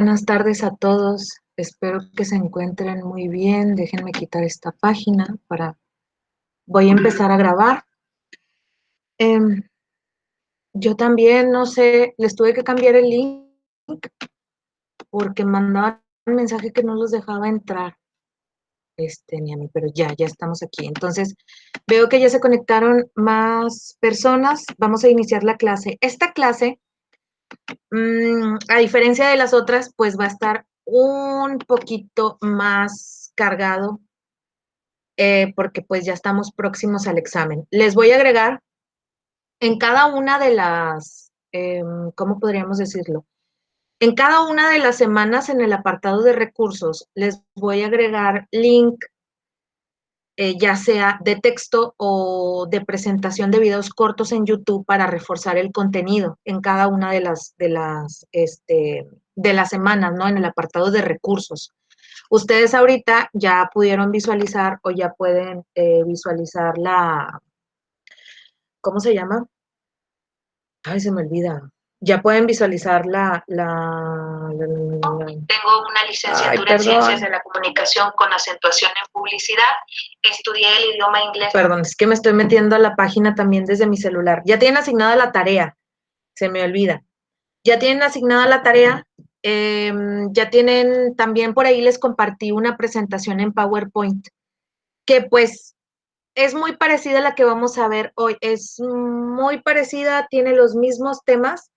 Buenas tardes a todos. Espero que se encuentren muy bien. Déjenme quitar esta página para... Voy a empezar a grabar. Em, yo también, no sé, les tuve que cambiar el link porque mandaban un mensaje que no los dejaba entrar, ni a mí, pero ya estamos aquí. Entonces, veo que ya se conectaron más personas. Vamos a iniciar la clase. Esta clase, a diferencia de las otras, pues va a estar un poquito más cargado porque pues ya estamos próximos al examen. Les voy a agregar en cada una de las, ¿cómo podríamos decirlo? En cada una de las semanas en el apartado de recursos, les voy a agregar link, ya sea de texto o de presentación de videos cortos en YouTube para reforzar el contenido en cada una de las semanas, ¿no? En el apartado de recursos. Ustedes ahorita ya pudieron visualizar o ya pueden visualizar ¿cómo se llama? Ay, se me olvida. Ya pueden visualizar Tengo una licenciatura en Ciencias de la Comunicación con acentuación en Publicidad. Estudié el idioma inglés. Perdón, es que me estoy metiendo a la página también desde mi celular. Ya tienen asignada la tarea, se me olvida. Ya tienen asignada la tarea. Ya tienen, también por ahí les compartí una presentación en PowerPoint, que pues es muy parecida a la que vamos a ver hoy. Es muy parecida, tiene los mismos temas,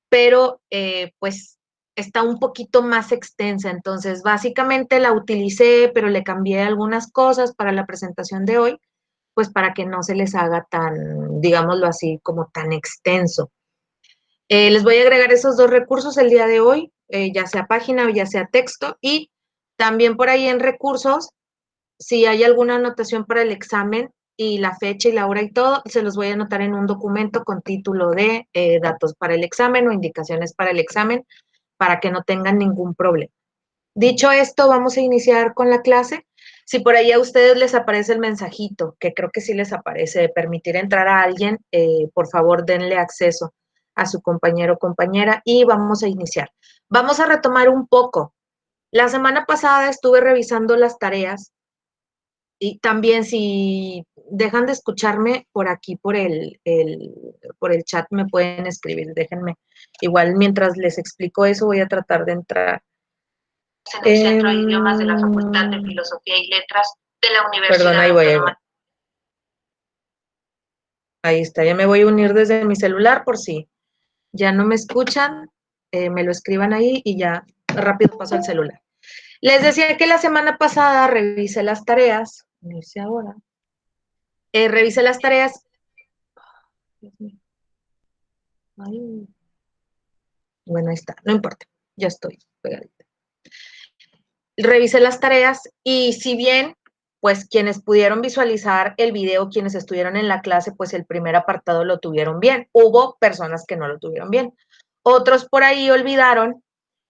pero pues está un poquito más extensa. Entonces, básicamente la utilicé, pero le cambié algunas cosas para la presentación de hoy, pues para que no se les haga tan, digámoslo así, como tan extenso. Les voy a agregar esos dos recursos el día de hoy, ya sea página o ya sea texto, y también por ahí en recursos, si hay alguna anotación para el examen y la fecha y la hora y todo, se los voy a anotar en un documento con título de datos para el examen o indicaciones para el examen para que no tengan ningún problema. Dicho esto, vamos a iniciar con la clase. Si por ahí a ustedes les aparece el mensajito, que creo que sí les aparece, de permitir entrar a alguien, por favor denle acceso a su compañero o compañera y vamos a iniciar. Vamos a retomar un poco. La semana pasada estuve revisando las tareas y también si dejan de escucharme por aquí, por el chat, me pueden escribir, déjenme. Igual mientras les explico eso, voy a tratar de entrar. En el Centro de Idiomas de la Facultad de Filosofía y Letras de la Universidad Perdón, ahí voy, ahí voy. Autónoma. Ahí está, ya me voy a unir desde mi celular por si ya no me escuchan, me lo escriban ahí y ya rápido paso al celular. Les decía que la semana pasada revisé las tareas, no sé ahora, revisé las tareas. Ay, bueno, ahí está, no importa, ya estoy pegadita. Revisé las tareas y si bien, pues quienes pudieron visualizar el video, quienes estuvieron en la clase, pues el primer apartado lo tuvieron bien. Hubo personas que no lo tuvieron bien. Otros por ahí olvidaron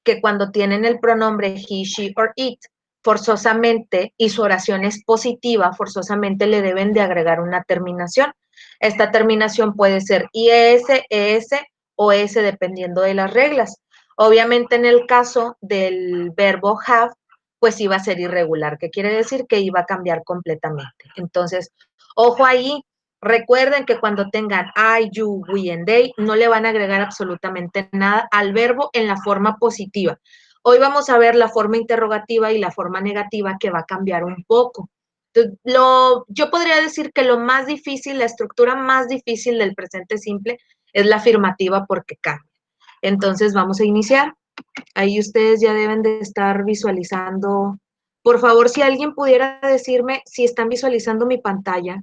que cuando tienen el pronombre he, she or it, forzosamente, y su oración es positiva, forzosamente le deben de agregar una terminación. Esta terminación puede ser IES, ES o S dependiendo de las reglas. Obviamente en el caso del verbo have, pues iba a ser irregular, que quiere decir que iba a cambiar completamente. Entonces, ojo ahí, recuerden que cuando tengan I, you, we and they, no le van a agregar absolutamente nada al verbo en la forma positiva. Hoy vamos a ver la forma interrogativa y la forma negativa que va a cambiar un poco. Entonces, yo podría decir que lo más difícil, la estructura más difícil del presente simple es la afirmativa porque cambia. Entonces, vamos a iniciar. Ahí ustedes ya deben de estar visualizando. Por favor, si alguien pudiera decirme si están visualizando mi pantalla,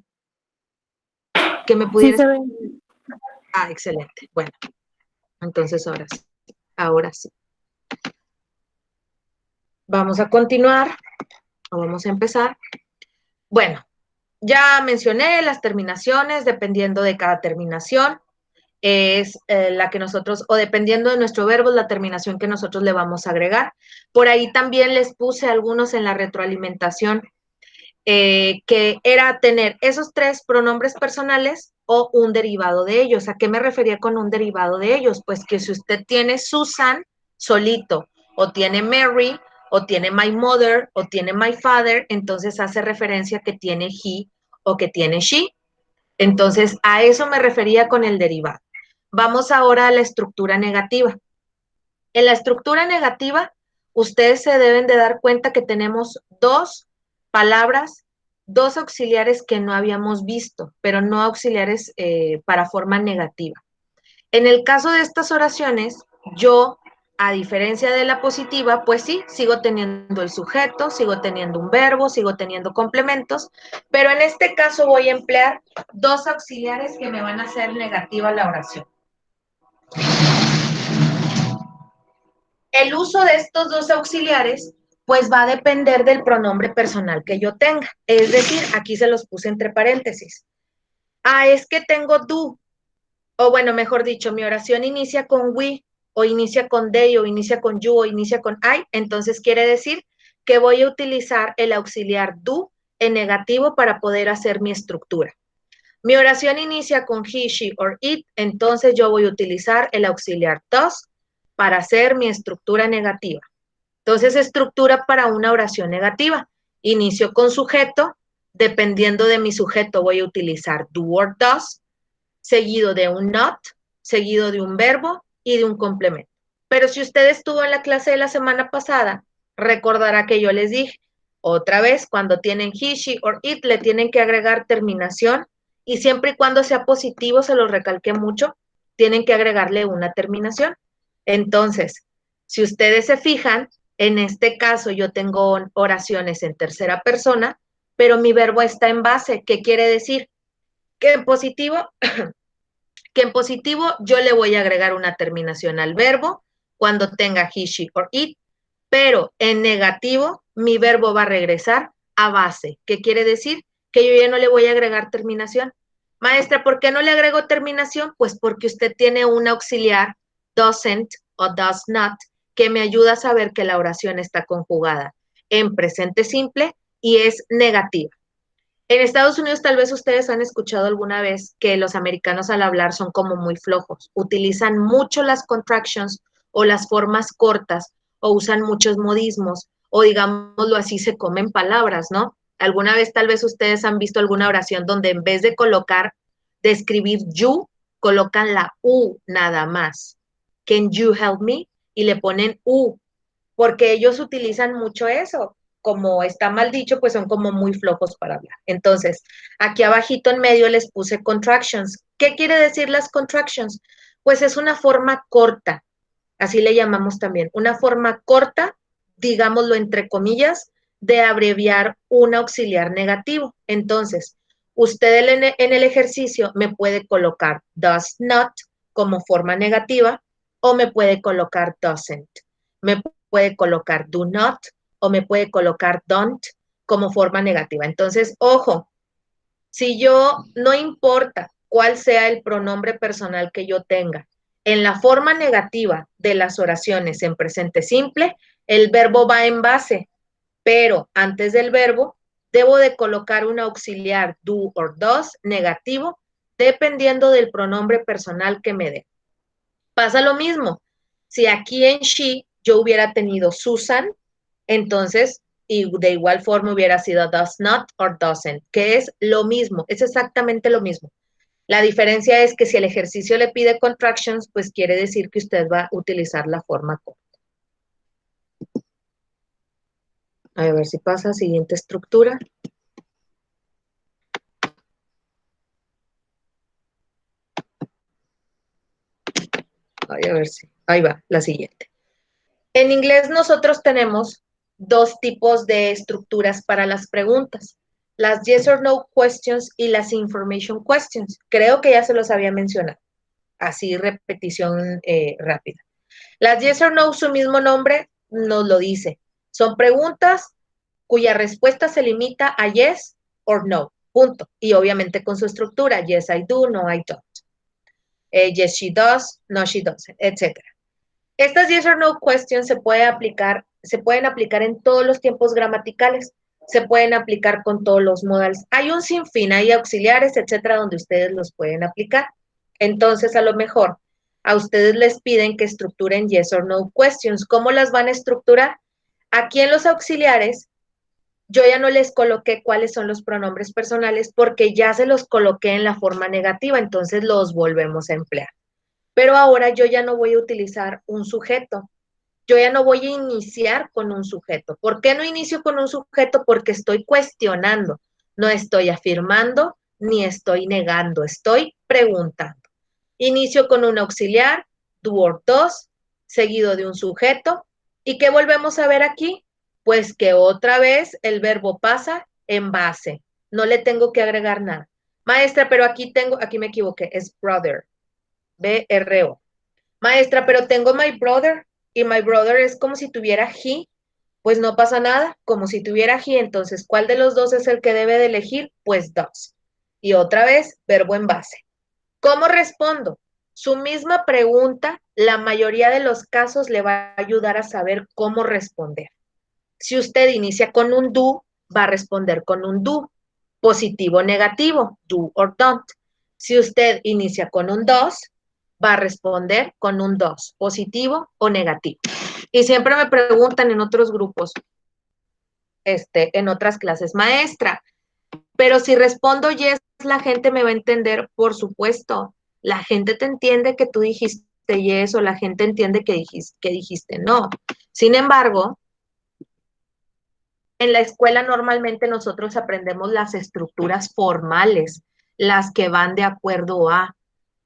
que me pudiera... Sí, se ve. Ah, excelente. Bueno, entonces ahora sí. Vamos a continuar o vamos a empezar. Bueno, ya mencioné las terminaciones, dependiendo de cada terminación, es la que nosotros, o dependiendo de nuestro verbo, es la terminación que nosotros le vamos a agregar. Por ahí también les puse algunos en la retroalimentación, que era tener esos tres pronombres personales o un derivado de ellos. ¿A qué me refería con un derivado de ellos? Pues que si usted tiene Susan solito o tiene Mary, o tiene my mother, o tiene my father, entonces hace referencia que tiene he o que tiene she. Entonces, a eso me refería con el derivado. Vamos ahora a la estructura negativa. En la estructura negativa, ustedes se deben de dar cuenta que tenemos dos palabras, dos auxiliares que no habíamos visto, pero no auxiliares para forma negativa. En el caso de estas oraciones, yo, a diferencia de la positiva, pues sí, sigo teniendo el sujeto, sigo teniendo un verbo, sigo teniendo complementos, pero en este caso voy a emplear dos auxiliares que me van a hacer negativa la oración. El uso de estos dos auxiliares pues va a depender del pronombre personal que yo tenga. Es decir, aquí se los puse entre paréntesis. Ah, es que tengo do, o bueno, mejor dicho, mi oración inicia con we, o inicia con they, o inicia con you, o inicia con I, entonces quiere decir que voy a utilizar el auxiliar do en negativo para poder hacer mi estructura. Mi oración inicia con he, she, or it, entonces yo voy a utilizar el auxiliar does para hacer mi estructura negativa. Entonces, estructura para una oración negativa. Inicio con sujeto, dependiendo de mi sujeto voy a utilizar do or does, seguido de un not, seguido de un verbo y de un complemento. Pero si usted estuvo en la clase de la semana pasada, recordará que yo les dije, otra vez, cuando tienen he, she or it, le tienen que agregar terminación y siempre y cuando sea positivo, se los recalqué mucho, tienen que agregarle una terminación. Entonces, si ustedes se fijan, en este caso yo tengo oraciones en tercera persona, pero mi verbo está en base. ¿Qué quiere decir? Que en positivo yo le voy a agregar una terminación al verbo cuando tenga he, she or it, pero en negativo mi verbo va a regresar a base. ¿Qué quiere decir? Que yo ya no le voy a agregar terminación. Maestra, ¿por qué no le agrego terminación? Pues porque usted tiene un auxiliar doesn't o does not que me ayuda a saber que la oración está conjugada en presente simple y es negativa. En Estados Unidos tal vez ustedes han escuchado alguna vez que los americanos al hablar son como muy flojos, utilizan mucho las contractions o las formas cortas o usan muchos modismos o digámoslo así se comen palabras, ¿no? Alguna vez tal vez ustedes han visto alguna oración donde en vez de escribir you, colocan la u nada más. Can you help me? Y le ponen u, porque ellos utilizan mucho eso. Como está mal dicho, pues son como muy flojos para hablar. Entonces, aquí abajito en medio les puse contractions. ¿Qué quiere decir las contractions? Pues es una forma corta, así le llamamos también, una forma corta, digámoslo entre comillas, de abreviar un auxiliar negativo. Entonces, usted en el ejercicio me puede colocar does not como forma negativa o me puede colocar doesn't. Me puede colocar do not o me puede colocar don't como forma negativa. Entonces, ojo, si yo no importa cuál sea el pronombre personal que yo tenga, en la forma negativa de las oraciones en presente simple, el verbo va en base, pero antes del verbo debo de colocar un auxiliar do or does negativo dependiendo del pronombre personal que me dé. Pasa lo mismo. Si aquí en she yo hubiera tenido Susan, entonces y de igual forma hubiera sido does not or doesn't, que es lo mismo, es exactamente lo mismo. La diferencia es que si el ejercicio le pide contractions, pues quiere decir que usted va a utilizar la forma corta. A ver si pasa, siguiente estructura. Ay, a ver si, ahí va, la siguiente. En inglés nosotros tenemos dos tipos de estructuras para las preguntas. Las yes or no questions y las information questions. Creo que ya se los había mencionado. Así, repetición rápida. Las yes or no, su mismo nombre nos lo dice. Son preguntas cuya respuesta se limita a yes or no, punto. Y obviamente con su estructura, yes I do, no I don't. Yes she does, no she doesn't, etc. Estas yes or no questions se pueden aplicar en todos los tiempos gramaticales, se pueden aplicar con todos los modals. Hay un sinfín, hay auxiliares, etcétera, donde ustedes los pueden aplicar. Entonces, a lo mejor, a ustedes les piden que estructuren yes or no questions. ¿Cómo las van a estructurar? Aquí en los auxiliares, yo ya no les coloqué cuáles son los pronombres personales porque ya se los coloqué en la forma negativa, entonces los volvemos a emplear. Pero ahora yo ya no voy a utilizar un sujeto. Yo ya no voy a iniciar con un sujeto. ¿Por qué no inicio con un sujeto? Porque estoy cuestionando, no estoy afirmando ni estoy negando, estoy preguntando. Inicio con un auxiliar, do or does, seguido de un sujeto. ¿Y qué volvemos a ver aquí? Pues que otra vez el verbo pasa en base. No le tengo que agregar nada. Maestra, pero aquí me equivoqué, es brother, B-R-O. Maestra, pero tengo my brother y my brother es como si tuviera he, pues no pasa nada, como si tuviera he, entonces, ¿cuál de los dos es el que debe de elegir? Pues does. Y otra vez, verbo en base. ¿Cómo respondo? Su misma pregunta, la mayoría de los casos le va a ayudar a saber cómo responder. Si usted inicia con un do, va a responder con un do, positivo o negativo, do or don't. Si usted inicia con un does, va a responder con un does, positivo o negativo. Y siempre me preguntan en otros grupos, en otras clases, maestra, pero si respondo yes, la gente me va a entender, por supuesto. La gente te entiende que tú dijiste yes o la gente entiende que dijiste no. Sin embargo, en la escuela normalmente nosotros aprendemos las estructuras formales, las que van de acuerdo a.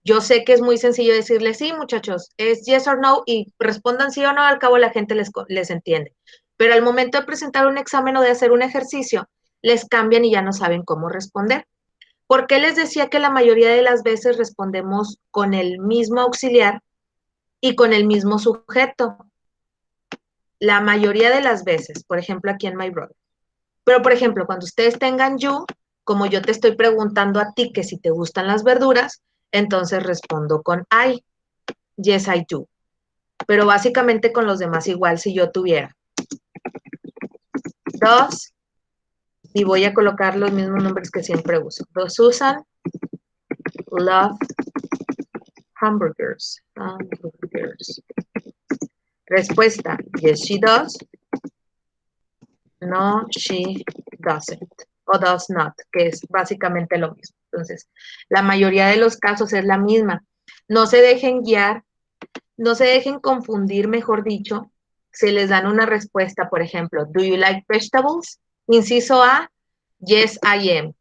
Yo sé que es muy sencillo decirles, sí, muchachos, es yes or no y respondan sí o no, al cabo la gente les entiende. Pero al momento de presentar un examen o de hacer un ejercicio, les cambian y ya no saben cómo responder. ¿Por qué les decía que la mayoría de las veces respondemos con el mismo auxiliar y con el mismo sujeto? La mayoría de las veces, por ejemplo, aquí en My Brother. Pero, por ejemplo, cuando ustedes tengan you, como yo te estoy preguntando a ti que si te gustan las verduras, entonces respondo con I. Yes, I do. Pero básicamente con los demás igual si yo tuviera does, y voy a colocar los mismos nombres que siempre uso. Does Susan love hamburgers? Hamburgers. Respuesta, yes, she does. No, she doesn't. O does not, que es básicamente lo mismo. Entonces, la mayoría de los casos es la misma. No se dejen guiar, no se dejen confundir, mejor dicho. Se les dan una respuesta, por ejemplo, do you like vegetables? Inciso A, yes, I am.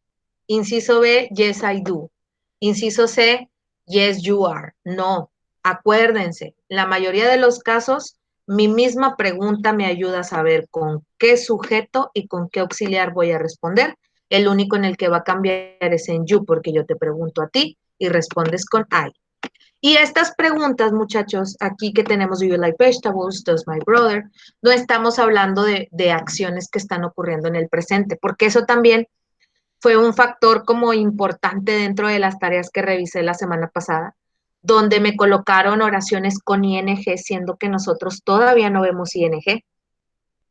Inciso B, yes, I do. Inciso C, yes, you are. No, acuérdense, la mayoría de los casos, mi misma pregunta me ayuda a saber con qué sujeto y con qué auxiliar voy a responder. El único en el que va a cambiar es en you, porque yo te pregunto a ti y respondes con I. Y estas preguntas, muchachos, aquí que tenemos, do you like vegetables, does my brother, no estamos hablando de acciones que están ocurriendo en el presente, porque eso también fue un factor como importante dentro de las tareas que revisé la semana pasada, donde me colocaron oraciones con ing, siendo que nosotros todavía no vemos ing.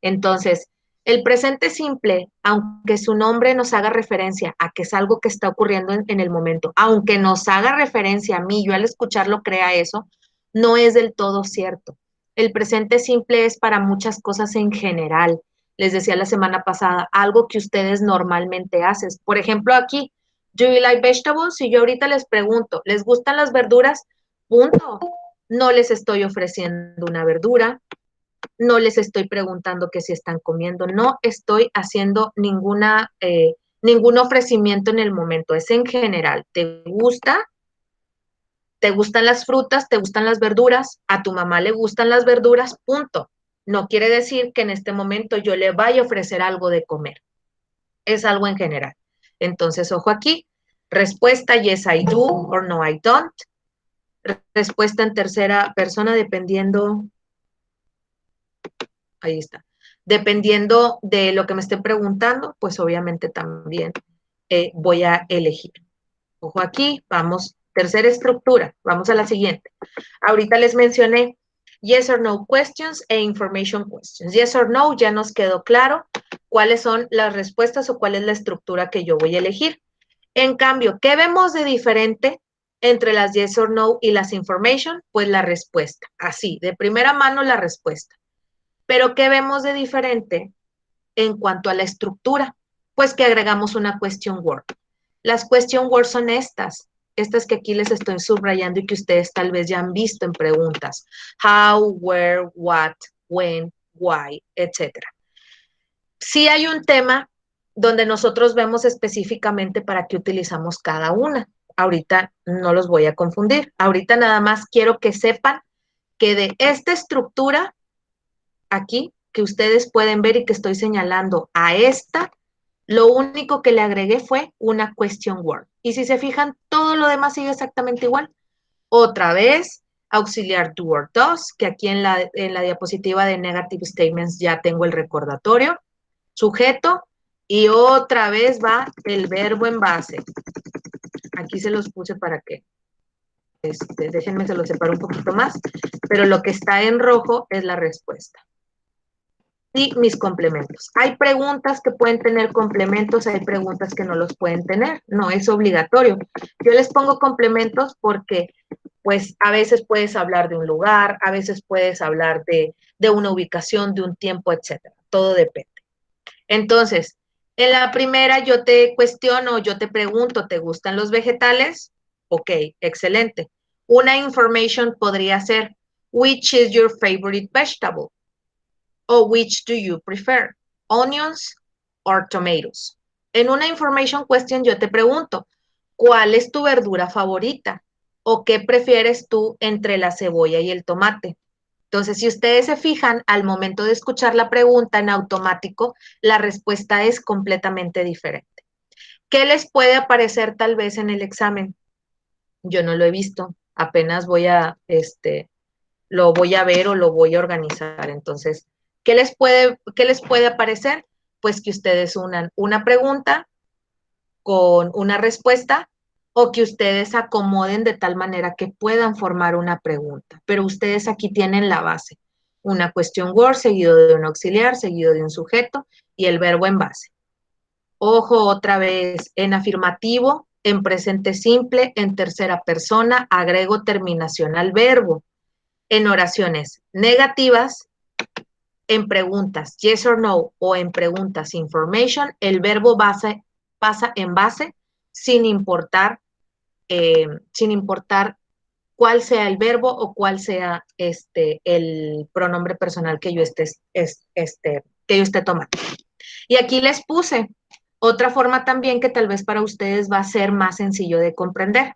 Entonces, el presente simple, aunque su nombre nos haga referencia a que es algo que está ocurriendo en el momento, aunque nos haga referencia a mí, yo al escucharlo crea eso, no es del todo cierto. El presente simple es para muchas cosas en general. Les decía la semana pasada, algo que ustedes normalmente hacen. Por ejemplo, aquí, do you like vegetables? Si yo ahorita les pregunto, ¿les gustan las verduras? Punto. No les estoy ofreciendo una verdura, no les estoy preguntando que si están comiendo, no estoy haciendo ningún ofrecimiento en el momento, es en general. ¿Te gusta? ¿Te gustan las frutas? ¿Te gustan las verduras? ¿A tu mamá le gustan las verduras? Punto. No quiere decir que en este momento yo le vaya a ofrecer algo de comer. Es algo en general. Entonces, ojo aquí. Respuesta, yes, I do, or no, I don't. Respuesta en tercera persona, dependiendo. Ahí está. Dependiendo de lo que me estén preguntando, pues obviamente también voy a elegir. Ojo aquí, vamos, tercera estructura, vamos a la siguiente. Ahorita les mencioné yes or no questions e information questions. Yes or no, ya nos quedó claro cuáles son las respuestas o cuál es la estructura que yo voy a elegir. En cambio, ¿qué vemos de diferente Entre las yes or no y las information, pues la respuesta. Así, de primera mano la respuesta. Pero ¿qué vemos de diferente en cuanto a la estructura? Pues que agregamos una question word. Las question words son estas que aquí les estoy subrayando y que ustedes tal vez ya han visto en preguntas. How, where, what, when, why, etc. Sí hay un tema donde nosotros vemos específicamente para qué utilizamos cada una. Ahorita no los voy a confundir. Ahorita nada más quiero que sepan que de esta estructura aquí, que ustedes pueden ver y que estoy señalando a esta, lo único que le agregué fue una question word. Y si se fijan, todo lo demás sigue exactamente igual. Otra vez, auxiliar do or does, que aquí en la diapositiva de negative statements ya tengo el recordatorio. Sujeto, y otra vez va el verbo en base. Aquí se los puse para que, déjenme, se los separo un poquito más, pero lo que está en rojo es la respuesta. Y mis complementos. Hay preguntas que pueden tener complementos, hay preguntas que no los pueden tener, no es obligatorio. Yo les pongo complementos porque, pues, a veces puedes hablar de un lugar, a veces puedes hablar de una ubicación, de un tiempo, etcétera. Todo depende. Entonces, en la primera yo te cuestiono, yo te pregunto, ¿te gustan los vegetales? Ok, excelente. Una information podría ser, which is your favorite vegetable? O which do you prefer? Onions or tomatoes? En una information question yo te pregunto, ¿cuál es tu verdura favorita? ¿O qué prefieres tú entre la cebolla y el tomate? Entonces, si ustedes se fijan, al momento de escuchar la pregunta en automático, la respuesta es completamente diferente. ¿Qué les puede aparecer tal vez en el examen? Yo no lo he visto, apenas lo voy a ver o lo voy a organizar. Entonces, ¿qué les puede aparecer? Pues que ustedes unan una pregunta con una respuesta o que ustedes acomoden de tal manera que puedan formar una pregunta. Pero ustedes aquí tienen la base. Una question word seguido de un auxiliar, seguido de un sujeto y el verbo en base. Ojo, otra vez, en afirmativo, en presente simple, en tercera persona, agrego terminación al verbo. En oraciones negativas, en preguntas yes or no o en preguntas information, el verbo pasa en base sin importar cuál sea el verbo o cuál sea el pronombre personal que yo esté tomando. Y aquí les puse otra forma también que tal vez para ustedes va a ser más sencillo de comprender.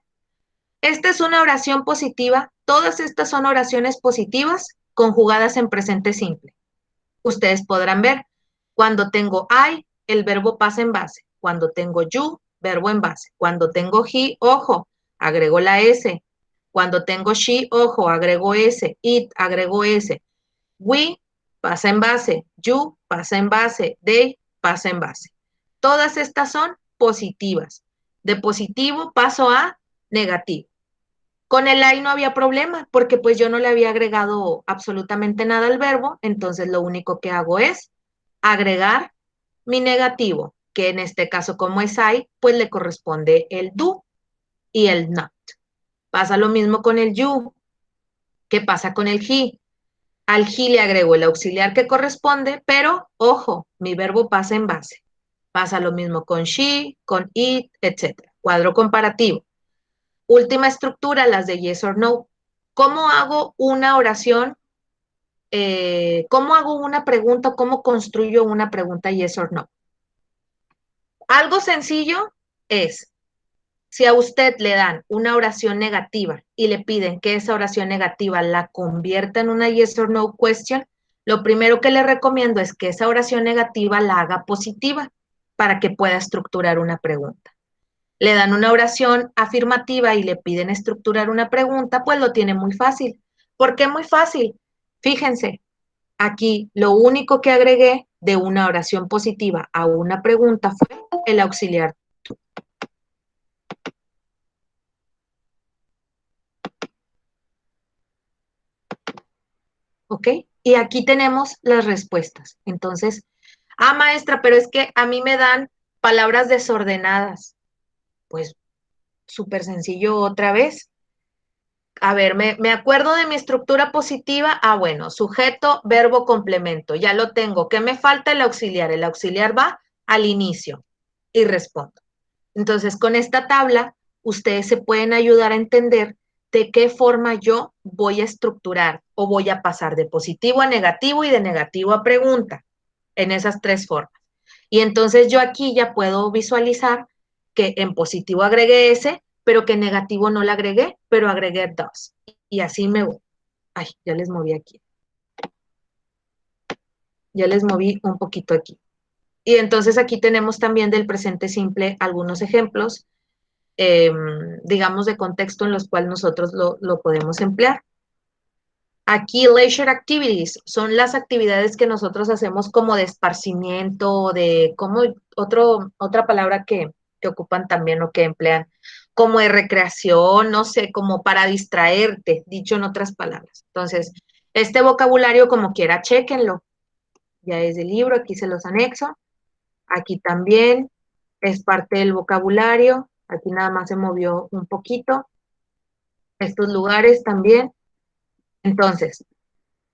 Esta es una oración positiva. Todas estas son oraciones positivas conjugadas en presente simple. Ustedes podrán ver, cuando tengo I, el verbo pasa en base. Cuando tengo you, verbo en base. Cuando tengo he, ojo, agrego la S. Cuando tengo she, ojo, agrego S. It, agrego S. We, pasa en base. You, pasa en base. They, pasa en base. Todas estas son positivas. De positivo paso a negativo. Con el I no había problema, porque pues yo no le había agregado absolutamente nada al verbo, entonces lo único que hago es agregar mi negativo, que en este caso como es I, pues le corresponde el do y el not. Pasa lo mismo con el you. ¿Qué pasa con el he? Al he le agrego el auxiliar que corresponde, pero ojo, mi verbo pasa en base. Pasa lo mismo con she, con it, etc. Cuadro comparativo. Última estructura, las de yes or no. ¿Cómo hago una oración? ¿Cómo hago una pregunta? ¿Cómo construyo una pregunta yes or no? Algo sencillo es, si a usted le dan una oración negativa y le piden que esa oración negativa la convierta en una yes or no question, lo primero que le recomiendo es que esa oración negativa la haga positiva para que pueda estructurar una pregunta. Le dan una oración afirmativa y le piden estructurar una pregunta, pues lo tiene muy fácil. ¿Por qué muy fácil? Fíjense, aquí lo único que agregué de una oración positiva a una pregunta fue el auxiliar. ¿Ok? Y aquí tenemos las respuestas. Entonces, maestra, pero es que a mí me dan palabras desordenadas. Pues súper sencillo otra vez. A ver, me acuerdo de mi estructura positiva. Ah, bueno, sujeto, verbo, complemento. Ya lo tengo. ¿Qué me falta? El auxiliar. El auxiliar va al inicio y respondo. Entonces, con esta tabla, ustedes se pueden ayudar a entender de qué forma yo voy a estructurar o voy a pasar de positivo a negativo y de negativo a pregunta en esas tres formas. Y entonces yo aquí ya puedo visualizar que en positivo agregué ese, pero que en negativo no le agregué, pero agregué dos. Y así me voy. Ay, ya les moví aquí. Ya les moví un poquito aquí. Y entonces aquí tenemos también del presente simple algunos ejemplos, digamos, de contexto en los cuales nosotros lo podemos emplear. Aquí, leisure activities son las actividades que nosotros hacemos como de esparcimiento, de como otra palabra que ocupan también o que emplean, como de recreación, no sé, como para distraerte, dicho en otras palabras. Entonces, este vocabulario, como quiera, chéquenlo. Ya es del libro, aquí se los anexo. Aquí también es parte del vocabulario. Aquí nada más se movió un poquito. Estos lugares también. Entonces,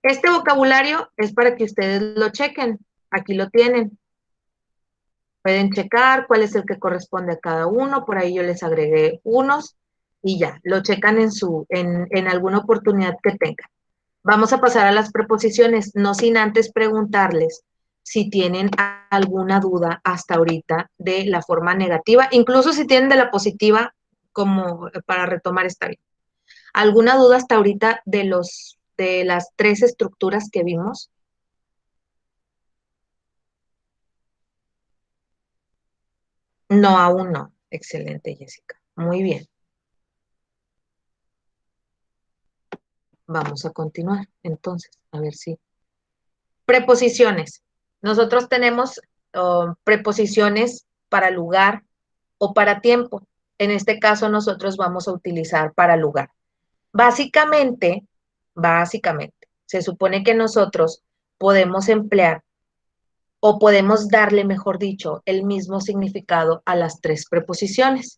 este vocabulario es para que ustedes lo chequen. Aquí lo tienen. Pueden checar cuál es el que corresponde a cada uno. Por ahí yo les agregué unos y ya, lo checan en alguna oportunidad que tengan. Vamos a pasar a las preposiciones, no sin antes preguntarles si tienen alguna duda hasta ahorita de la forma negativa, incluso si tienen de la positiva, como para retomar esta bien. ¿Alguna duda hasta ahorita de las tres estructuras que vimos? No, aún no. Excelente, Jessica. Muy bien. Vamos a continuar. Entonces, a ver si. Preposiciones. Nosotros tenemos preposiciones para lugar o para tiempo. En este caso, nosotros vamos a utilizar para lugar. Básicamente, se supone que nosotros podemos emplear o podemos darle, mejor dicho, el mismo significado a las tres preposiciones.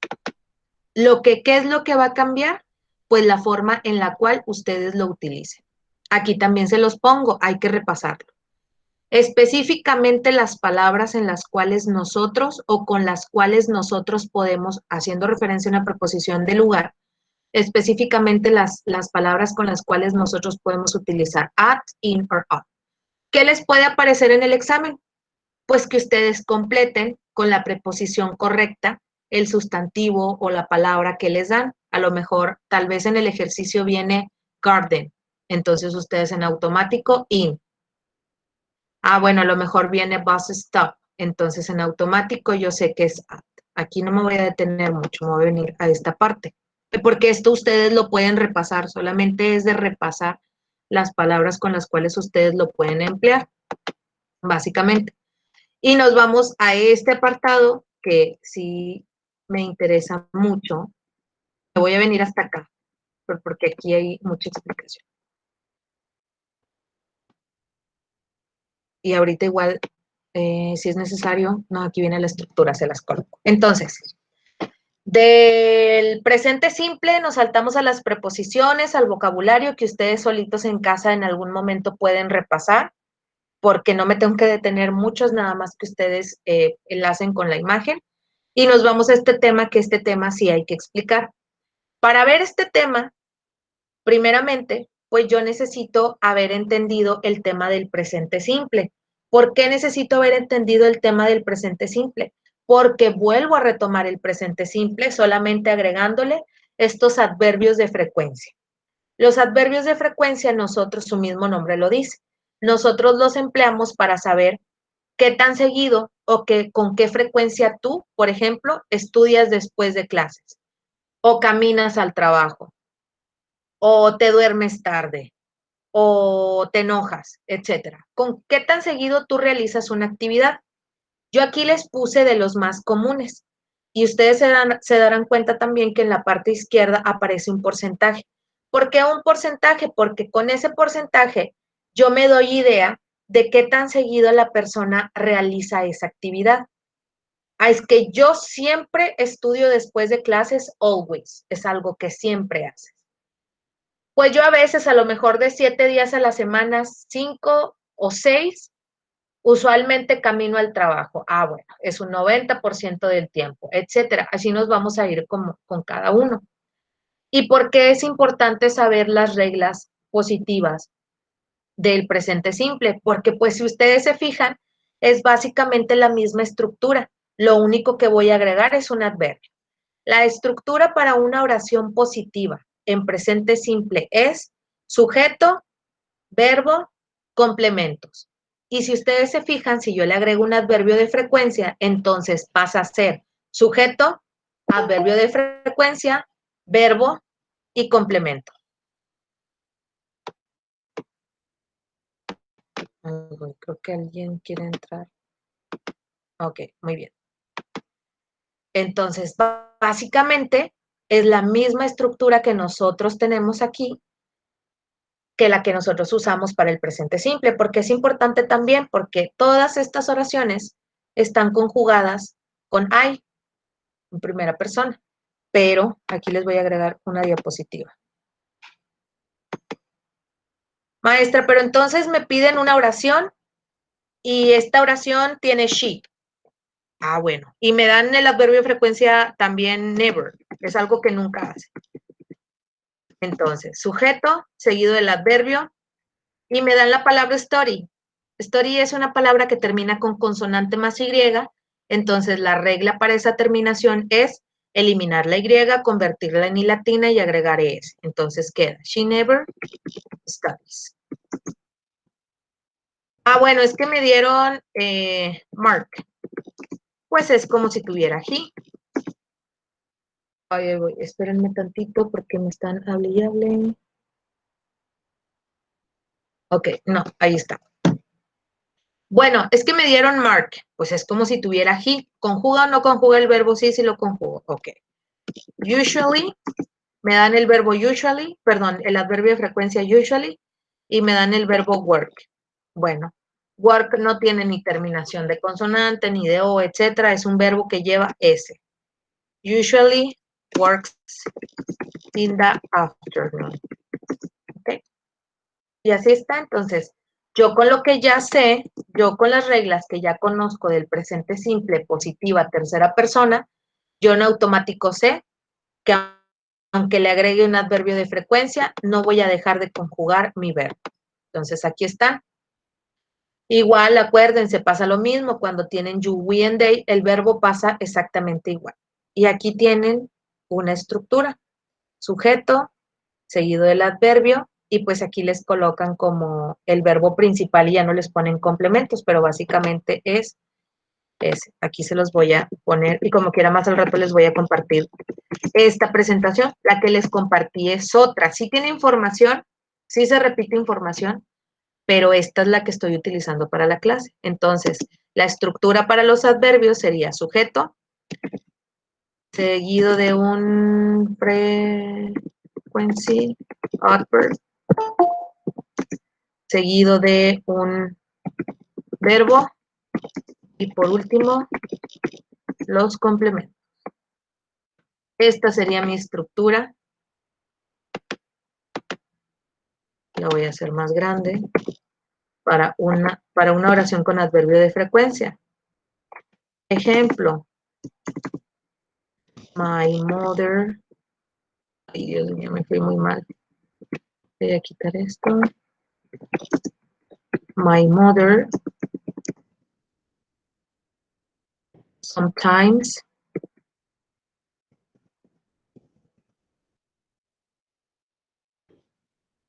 ¿Qué es lo que va a cambiar? Pues la forma en la cual ustedes lo utilicen. Aquí también se los pongo, hay que repasarlo. Específicamente las palabras en las cuales nosotros o con las cuales nosotros podemos, haciendo referencia a una preposición de lugar, específicamente las palabras con las cuales nosotros podemos utilizar at, in or on. ¿Qué les puede aparecer en el examen? Pues que ustedes completen con la preposición correcta el sustantivo o la palabra que les dan. A lo mejor, tal vez en el ejercicio viene garden. Entonces ustedes en automático, in. Ah, bueno, a lo mejor viene bus stop. Entonces en automático yo sé que es at. Aquí no me voy a detener mucho, me voy a venir a esta parte. Porque esto ustedes lo pueden repasar, solamente es de repasar las palabras con las cuales ustedes lo pueden emplear, básicamente. Y nos vamos a este apartado que sí me interesa mucho. Me voy a venir hasta acá, porque aquí hay mucha explicación. Y ahorita igual, si es necesario, no, aquí viene la estructura, se las coloco. Entonces, del presente simple nos saltamos a las preposiciones, al vocabulario que ustedes solitos en casa en algún momento pueden repasar, porque no me tengo que detener muchos, nada más que ustedes enlacen con la imagen. Y nos vamos a este tema, que este tema sí hay que explicar. Para ver este tema, primeramente, pues yo necesito haber entendido el tema del presente simple. ¿Por qué necesito haber entendido el tema del presente simple? Porque vuelvo a retomar el presente simple solamente agregándole estos adverbios de frecuencia. Los adverbios de frecuencia, nosotros, su mismo nombre lo dice, nosotros los empleamos para saber qué tan seguido o con qué frecuencia tú, por ejemplo, estudias después de clases, o caminas al trabajo, o te duermes tarde, o te enojas, etcétera. ¿Con qué tan seguido tú realizas una actividad? Yo aquí les puse de los más comunes y ustedes se darán cuenta también que en la parte izquierda aparece un porcentaje. ¿Por qué un porcentaje? Porque con ese porcentaje yo me doy idea de qué tan seguido la persona realiza esa actividad. Es que yo siempre estudio después de clases, always. Es algo que siempre haces. Pues yo a veces, a lo mejor de 7 días a la semana, 5 o 6, usualmente camino al trabajo. Bueno, es un 90% del tiempo, etcétera. Así nos vamos a ir con cada uno. ¿Y por qué es importante saber las reglas positivas del presente simple? Porque pues si ustedes se fijan, es básicamente la misma estructura. Lo único que voy a agregar es un adverbio. La estructura para una oración positiva en presente simple es sujeto, verbo, complementos. Y si ustedes se fijan, si yo le agrego un adverbio de frecuencia, entonces pasa a ser sujeto, adverbio de frecuencia, verbo y complemento. Creo que alguien quiere entrar. Ok, muy bien. Entonces, básicamente es la misma estructura que nosotros tenemos aquí, que la que nosotros usamos para el presente simple, porque es importante también, porque todas estas oraciones están conjugadas con I, en primera persona, pero aquí les voy a agregar una diapositiva. Maestra, pero entonces me piden una oración y esta oración tiene she. Bueno, y me dan el adverbio de frecuencia también never, es algo que nunca hace. Entonces, sujeto, seguido del adverbio, y me dan la palabra story. Story es una palabra que termina con consonante más Y, entonces la regla para esa terminación es eliminar la Y, convertirla en I latina y agregar ES. Entonces queda, she never studies. Bueno, es que me dieron Mark. Pues es como si tuviera he. Ahí voy, espérenme tantito porque me están hable y hable. Ok, no, ahí está. Bueno, es que me dieron Mark, pues es como si tuviera he. ¿Conjuga o no conjuga el verbo? Sí, sí lo conjugo. Ok. Usually, me dan el verbo usually, perdón, el adverbio de frecuencia usually, y me dan el verbo work. Bueno, work no tiene ni terminación de consonante, ni de O, etcétera, es un verbo que lleva S. Usually works in the afternoon. ¿Ok? Y así está, entonces, yo con lo que ya sé, yo con las reglas que ya conozco del presente simple, positiva, tercera persona, yo en automático sé que aunque le agregue un adverbio de frecuencia, no voy a dejar de conjugar mi verbo. Entonces, aquí está. Igual, acuérdense, pasa lo mismo. Cuando tienen you, we, and they, el verbo pasa exactamente igual. Y aquí tienen una estructura. Sujeto, seguido del adverbio, y pues aquí les colocan como el verbo principal y ya no les ponen complementos, pero básicamente es ese. Aquí se los voy a poner y como quiera más al rato les voy a compartir esta presentación. La que les compartí es otra. Sí tiene información, sí se repite información, pero esta es la que estoy utilizando para la clase. Entonces, la estructura para los adverbios sería sujeto, seguido de un frequency adverb, seguido de un verbo y por último, los complementos. Esta sería mi estructura. La voy a hacer más grande para una oración con adverbio de frecuencia. Ejemplo. My mother. Ay, Dios mío, me fui muy mal. Voy a quitar esto. My mother sometimes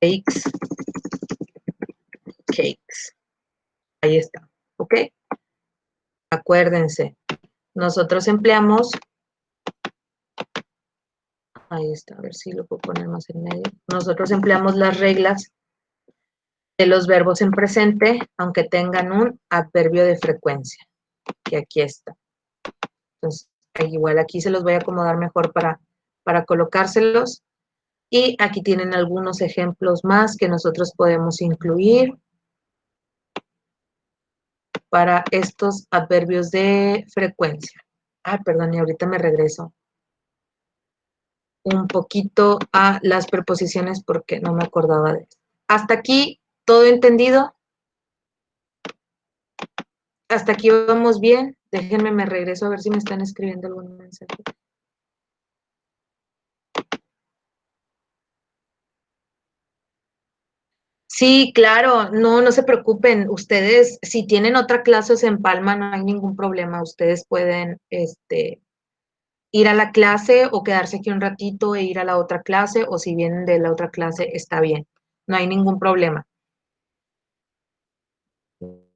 bakes cakes. Ahí está, ¿ok? Acuérdense, nosotros empleamos, ahí está, a ver si lo puedo poner más en medio. Nosotros empleamos las reglas de los verbos en presente, aunque tengan un adverbio de frecuencia, que aquí está. Entonces, igual aquí se los voy a acomodar mejor para colocárselos. Y aquí tienen algunos ejemplos más que nosotros podemos incluir para estos adverbios de frecuencia. Ay, perdón, y ahorita me regreso un poquito a las preposiciones porque no me acordaba de eso. Hasta aquí, ¿todo entendido? Hasta aquí vamos bien. Déjenme, me regreso a ver si me están escribiendo algún mensaje. Sí, claro, no, no se preocupen. Ustedes, si tienen otra clase o se empalman, no hay ningún problema. Ustedes pueden, ir a la clase o quedarse aquí un ratito e ir a la otra clase, o si vienen de la otra clase, está bien. No hay ningún problema.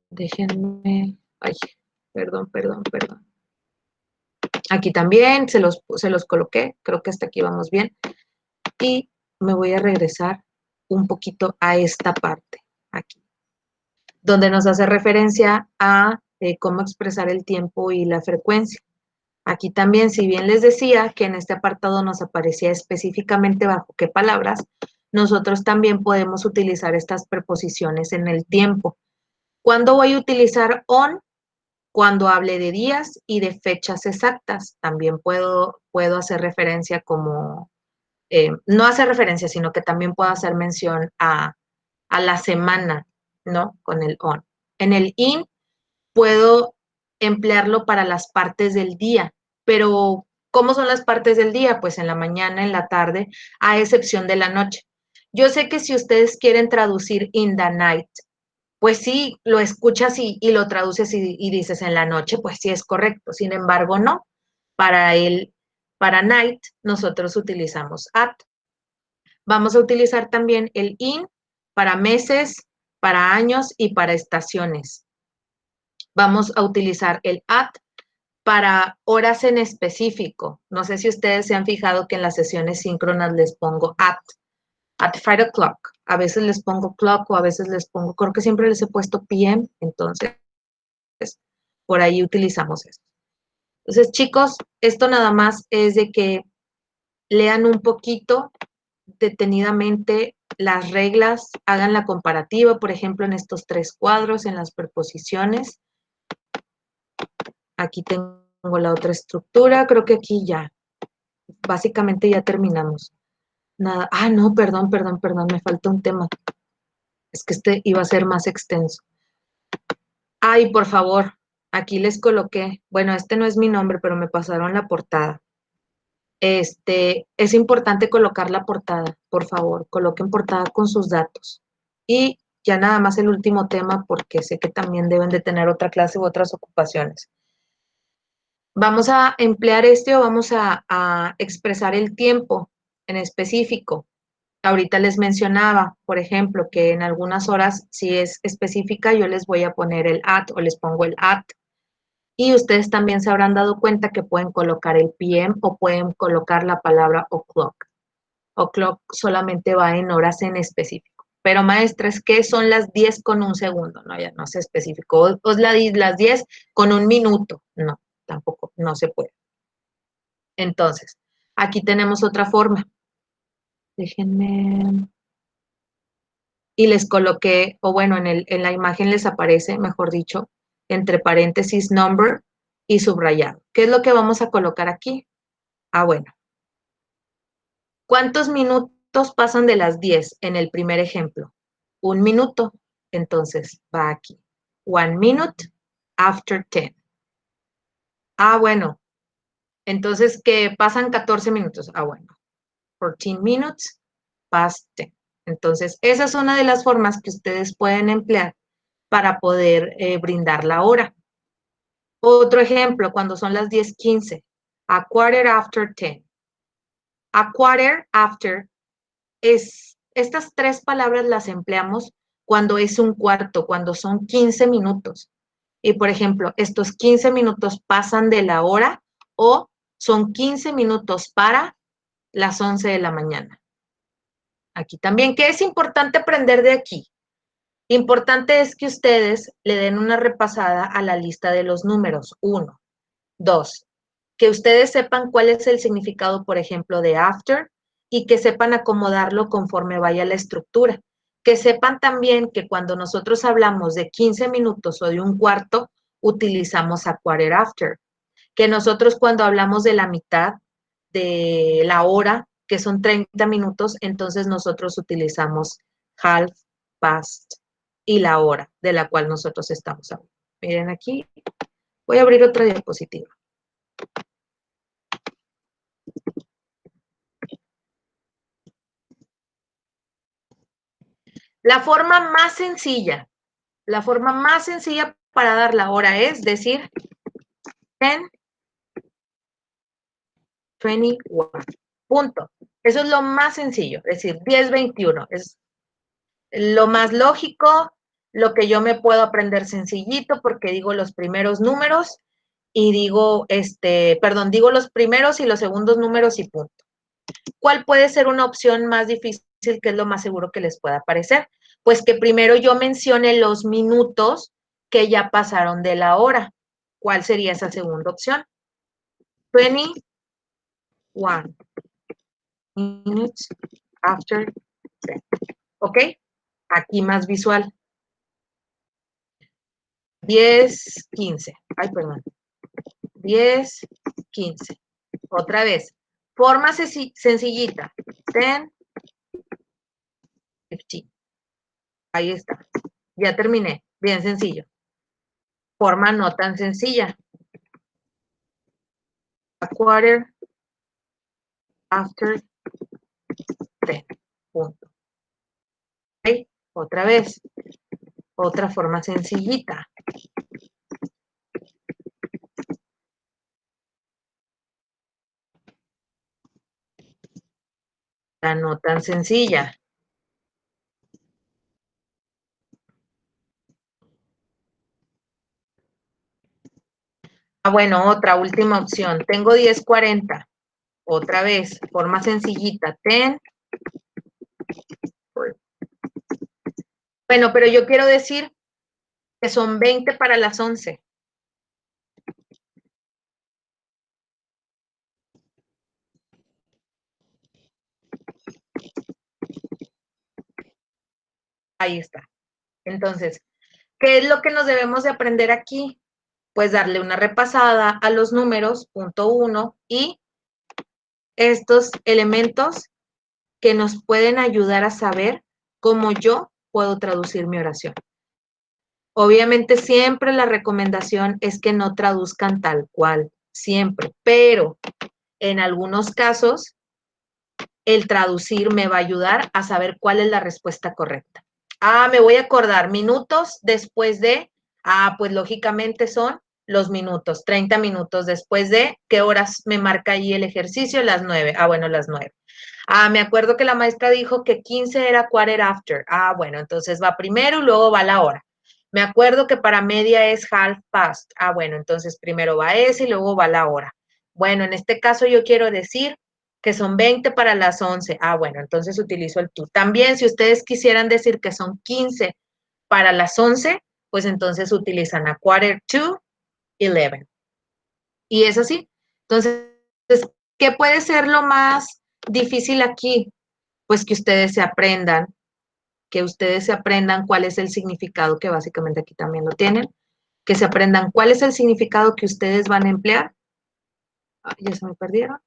Déjenme, ay, perdón. Aquí también se los coloqué, creo que hasta aquí vamos bien. Y me voy a regresar un poquito a esta parte, aquí, donde nos hace referencia a cómo expresar el tiempo y la frecuencia. Aquí también, si bien les decía que en este apartado nos aparecía específicamente bajo qué palabras, nosotros también podemos utilizar estas preposiciones en el tiempo. ¿Cuándo voy a utilizar on? Cuando hable de días y de fechas exactas. También puedo hacer referencia como, no hacer referencia, sino que también puedo hacer mención a la semana, ¿no? Con el on. En el in puedo emplearlo para las partes del día, pero ¿cómo son las partes del día? Pues en la mañana, en la tarde, a excepción de la noche. Yo sé que si ustedes quieren traducir in the night, pues sí, lo escuchas y lo traduces y dices en la noche, pues sí es correcto. Sin embargo, no. Para night, nosotros utilizamos at. Vamos a utilizar también el in para meses, para años y para estaciones. Vamos a utilizar el at para horas en específico. No sé si ustedes se han fijado que en las sesiones síncronas les pongo at 5 o'clock. A veces les pongo clock o a veces les pongo, creo que siempre les he puesto PM, entonces por ahí utilizamos eso. Entonces, chicos, esto nada más es de que lean un poquito detenidamente las reglas, hagan la comparativa, por ejemplo, en estos 3 cuadros, en las preposiciones. Aquí tengo la otra estructura, creo que aquí ya, básicamente ya terminamos. Nada, no, perdón, me falta un tema. Es que este iba a ser más extenso. Ay, por favor, aquí les coloqué, bueno, este no es mi nombre, pero me pasaron la portada. Es importante colocar la portada, por favor, coloquen portada con sus datos. Y ya nada más el último tema, porque sé que también deben de tener otra clase u otras ocupaciones. Vamos a emplear o vamos a expresar el tiempo en específico. Ahorita les mencionaba, por ejemplo, que en algunas horas, si es específica, yo les voy a poner el at o les pongo el at. Y ustedes también se habrán dado cuenta que pueden colocar el PM o pueden colocar la palabra o'clock. O'clock solamente va en horas en específico. Pero maestras, ¿qué son las 10 con un segundo? No, ya no se especificó. O las 10 con un minuto. No, tampoco, no se puede. Entonces, aquí tenemos otra forma. Déjenme. Y les coloqué, o bueno, en la imagen les aparece, mejor dicho, entre paréntesis number y subrayado. ¿Qué es lo que vamos a colocar aquí? Bueno. ¿Cuántos minutos pasan de las 10 en el primer ejemplo? 1 minuto. Entonces, va aquí. 1 minute after 10. Bueno. Entonces, ¿qué pasan 14 minutos? Bueno. 14 minutes past 10. Entonces, esa es una de las formas que ustedes pueden emplear para poder brindar la hora. Otro ejemplo, cuando son las 10:15. A quarter after 10. A quarter after estas 3 palabras las empleamos cuando es un cuarto, cuando son 15 minutos. Y, por ejemplo, estos 15 minutos pasan de la hora o son 15 minutos para las 11 de la mañana. Aquí también, ¿qué es importante aprender de aquí? Importante es que ustedes le den una repasada a la lista de los números. 1, 2, que ustedes sepan cuál es el significado, por ejemplo, de after y que sepan acomodarlo conforme vaya la estructura. Que sepan también que cuando nosotros hablamos de 15 minutos o de un cuarto, utilizamos a quarter after. que nosotros cuando hablamos de la mitad de la hora, que son 30 minutos, entonces nosotros utilizamos half past y la hora de la cual nosotros estamos hablando. Miren aquí, voy a abrir otra diapositiva. La forma más sencilla para dar la hora es decir 10, 21. Punto. Eso es lo más sencillo, es decir, 10:21. Es lo más lógico, lo que yo me puedo aprender sencillito porque digo los primeros números y digo, digo los primeros y los segundos números y punto. ¿Cuál puede ser una opción más difícil, que es lo más seguro que les pueda parecer? Pues que primero yo mencione los minutos que ya pasaron de la hora. ¿Cuál sería esa segunda opción? 21 minutes after 10. ¿Ok? Aquí más visual. 10:15. Ay, perdón. 10:15. Otra vez. Forma sencillita. 10:15. Ahí está. Ya terminé. Bien sencillo. Forma no tan sencilla. A quarter after 10. Punto. ¿Ok? Otra vez. Otra forma sencillita. La no tan sencilla. Ah, bueno, otra última opción. Tengo 10:40. Otra vez, forma sencillita. 10. Bueno, pero yo quiero decir que son 20 para las 11. Ahí está. Entonces, ¿qué es lo que nos debemos de aprender aquí? Pues darle una repasada a los números, punto 1, y estos elementos que nos pueden ayudar a saber cómo yo puedo traducir mi oración. Obviamente siempre la recomendación es que no traduzcan tal cual, siempre, pero en algunos casos el traducir me va a ayudar a saber cuál es la respuesta correcta. Ah, me voy a acordar, minutos después de, pues lógicamente son los minutos, 30 minutos después de, ¿qué horas me marca ahí el ejercicio? Las 9. Ah, bueno, las 9. Ah, me acuerdo que la maestra dijo que 15 era quarter after. Ah, bueno, entonces va primero y luego va la hora. Me acuerdo que para media es half past. Ah, bueno, entonces primero va ese y luego va la hora. Bueno, en este caso yo quiero decir que son 20 para las 11. Ah, bueno, entonces utilizo el to. También, si ustedes quisieran decir que son 15 para las 11, pues entonces utilizan a quarter to 11. Y es así. Entonces, ¿qué puede ser lo más difícil aquí? Pues que ustedes se aprendan cuál es el significado, que básicamente aquí también lo tienen, que se aprendan cuál es el significado que ustedes van a emplear. Ya se me perdieron.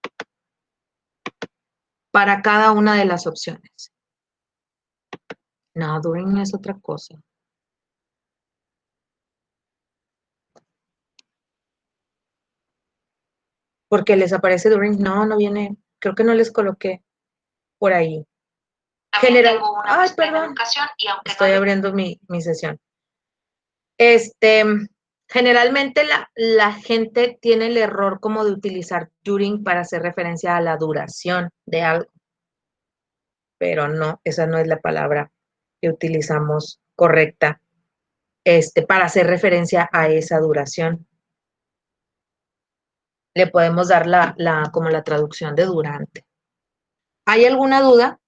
Para cada una de las opciones. No, during es otra cosa. Porque les aparece during. No, no viene. Creo que no les coloqué por ahí. General. Ay, perdón. Estoy abriendo mi sesión. Generalmente la gente tiene el error como de utilizar during para hacer referencia a la duración de algo. Pero no, esa no es la palabra que utilizamos correcta para hacer referencia a esa duración. Le podemos dar como la traducción de durante. ¿Hay alguna duda?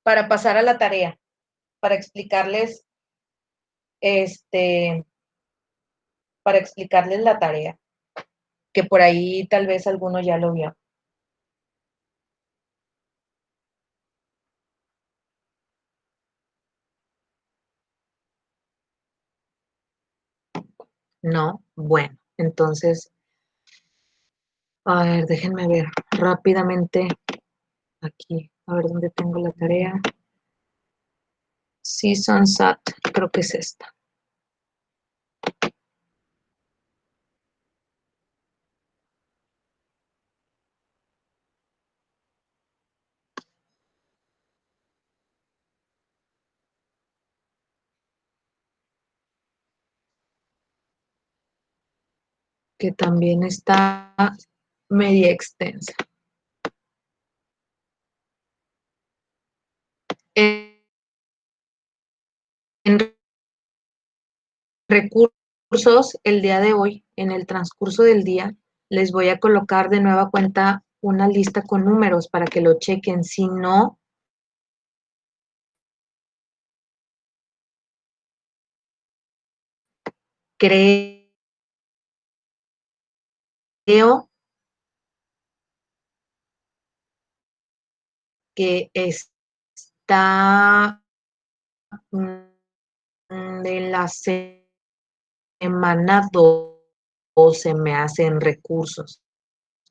Para pasar a la tarea, para explicarles, para explicarles la tarea, que por ahí tal vez alguno ya lo vio. No, bueno, entonces, a ver, déjenme ver rápidamente aquí, a ver dónde tengo la tarea. Season SAT, creo que es esta. Que también está media extensa. En recursos, el día de hoy, en el transcurso del día, les voy a colocar de nueva cuenta una lista con números para que lo chequen. Si no, creo que está de la semana 2 se me hace en recursos.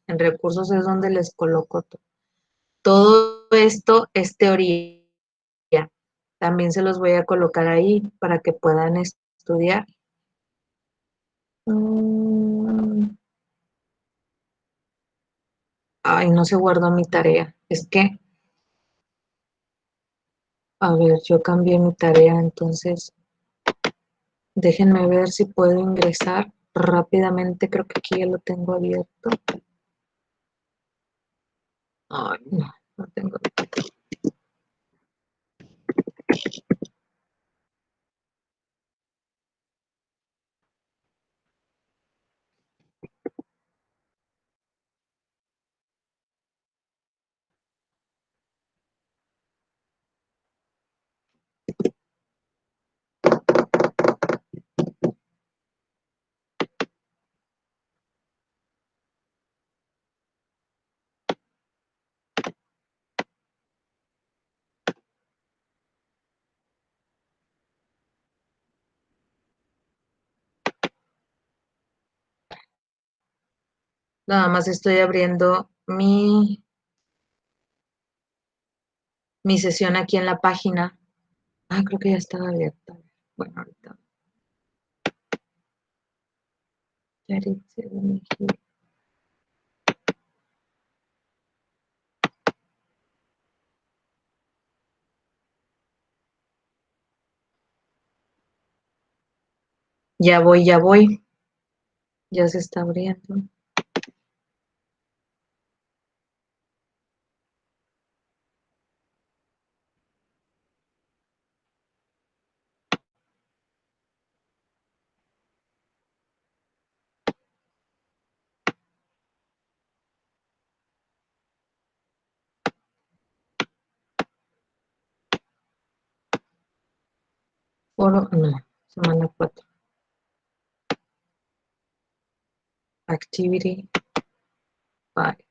En recursos es donde les coloco todo. Todo esto es teoría. También se los voy a colocar ahí para que puedan estudiar. Ay, no se guardó mi tarea. Es que, a ver, yo cambié mi tarea, entonces déjenme ver si puedo ingresar rápidamente. Creo que aquí ya lo tengo abierto. Ay, no, no tengo. Nada más estoy abriendo mi sesión aquí en la página. Ah, creo que ya estaba abierta. Bueno, ahorita. Ya voy, ya voy. Ya se está abriendo. Foro, no, semana 4. Activity 5.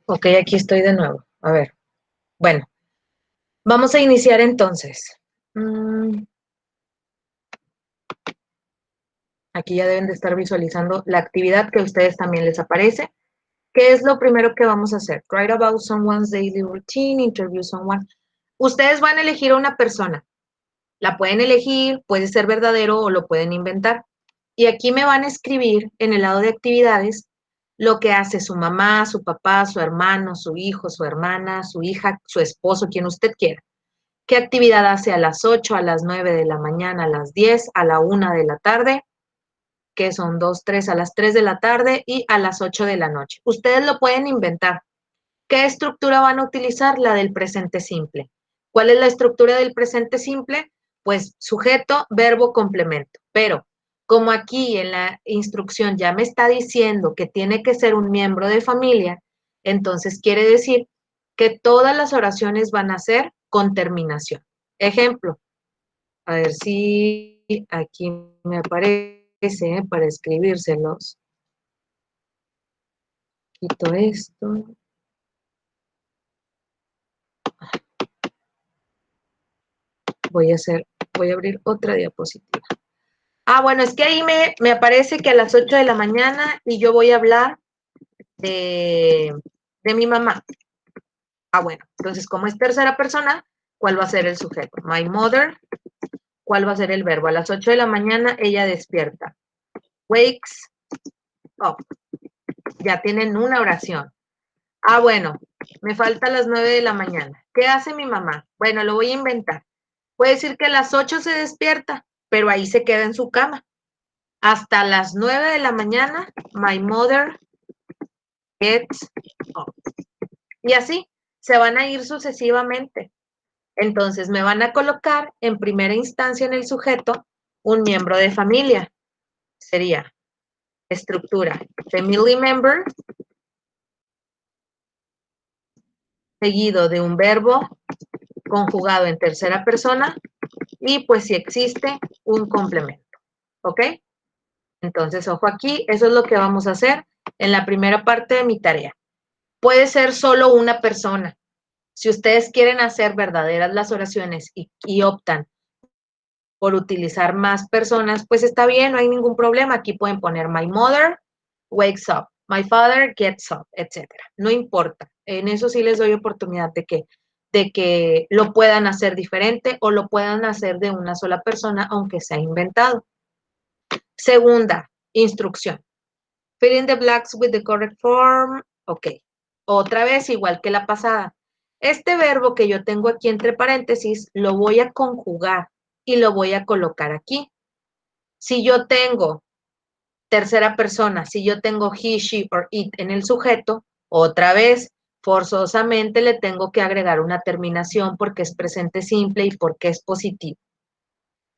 Ok, aquí estoy de nuevo. A ver, bueno, vamos a iniciar entonces. Aquí ya deben de estar visualizando la actividad que a ustedes también les aparece. ¿Qué es lo primero que vamos a hacer? Write about someone's daily routine, interview someone. Ustedes van a elegir a una persona. La pueden elegir, puede ser verdadero o lo pueden inventar. Y aquí me van a escribir en el lado de actividades lo que hace su mamá, su papá, su hermano, su hijo, su hermana, su hija, su esposo, quien usted quiera. ¿Qué actividad hace a las 8, a las 9 de la mañana, a las 10, a la 1 de la tarde? Que son 2, 3, a las 3 de la tarde y a las 8 de la noche. Ustedes lo pueden inventar. ¿Qué estructura van a utilizar? La del presente simple. ¿Cuál es la estructura del presente simple? Pues sujeto, verbo, complemento. Pero como aquí en la instrucción ya me está diciendo que tiene que ser un miembro de familia, Entonces quiere decir que todas las oraciones van a ser con terminación. Ejemplo, a ver si aquí me aparece para escribírselos. Quito esto. Voy a abrir otra diapositiva. Ah, bueno, es que ahí me aparece que a las 8 de la mañana y yo voy a hablar de mi mamá. Ah, bueno, entonces como es tercera persona, ¿cuál va a ser el sujeto? My mother. ¿Cuál va a ser el verbo? A las 8 de la mañana ella despierta. Wakes up. Ya tienen una oración. Ah, bueno, me falta a las 9 de la mañana. ¿Qué hace mi mamá? Bueno, lo voy a inventar. Puede decir que a las 8 se despierta, pero ahí se queda en su cama. Hasta las 9 de la mañana, my mother gets up. Y así se van a ir sucesivamente. Entonces me van a colocar en primera instancia en el sujeto un miembro de familia. Sería estructura family member, seguido de un verbo conjugado en tercera persona y pues si existe un complemento. ¿Ok? Entonces, ojo aquí, eso es lo que vamos a hacer en la primera parte de mi tarea. Puede ser solo una persona. Si ustedes quieren hacer verdaderas las oraciones y optan por utilizar más personas, pues está bien, no hay ningún problema. Aquí pueden poner my mother wakes up, my father gets up, etcétera. No importa. En eso sí les doy oportunidad de que lo puedan hacer diferente o lo puedan hacer de una sola persona, aunque sea inventado. Segunda instrucción. Fill in the blanks with the correct form. Ok. Otra vez, igual que la pasada. Este verbo que yo tengo aquí entre paréntesis, lo voy a conjugar y lo voy a colocar aquí. Si yo tengo tercera persona, si yo tengo he, she or it en el sujeto, otra vez, forzosamente le tengo que agregar una terminación porque es presente simple y porque es positivo.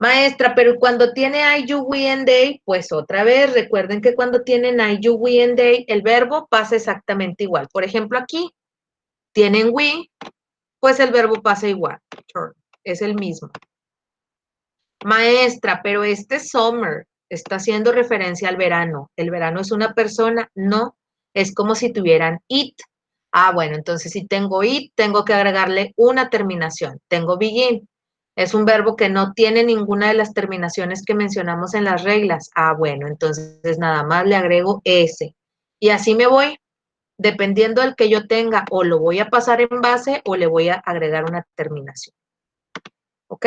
Maestra, pero cuando tiene I, you, we, and they, pues otra vez, recuerden que cuando tienen I, you, we, and they, el verbo pasa exactamente igual. Por ejemplo, aquí tienen we, pues el verbo pasa igual. Es el mismo. Maestra, pero este summer está haciendo referencia al verano. ¿El verano es una persona? No, es como si tuvieran it. Ah, bueno, entonces si tengo it, tengo que agregarle una terminación. Tengo begin. Es un verbo que no tiene ninguna de las terminaciones que mencionamos en las reglas. Ah, bueno, entonces nada más le agrego ese. Y así me voy. Dependiendo del que yo tenga, o lo voy a pasar en base o le voy a agregar una terminación. ¿Ok?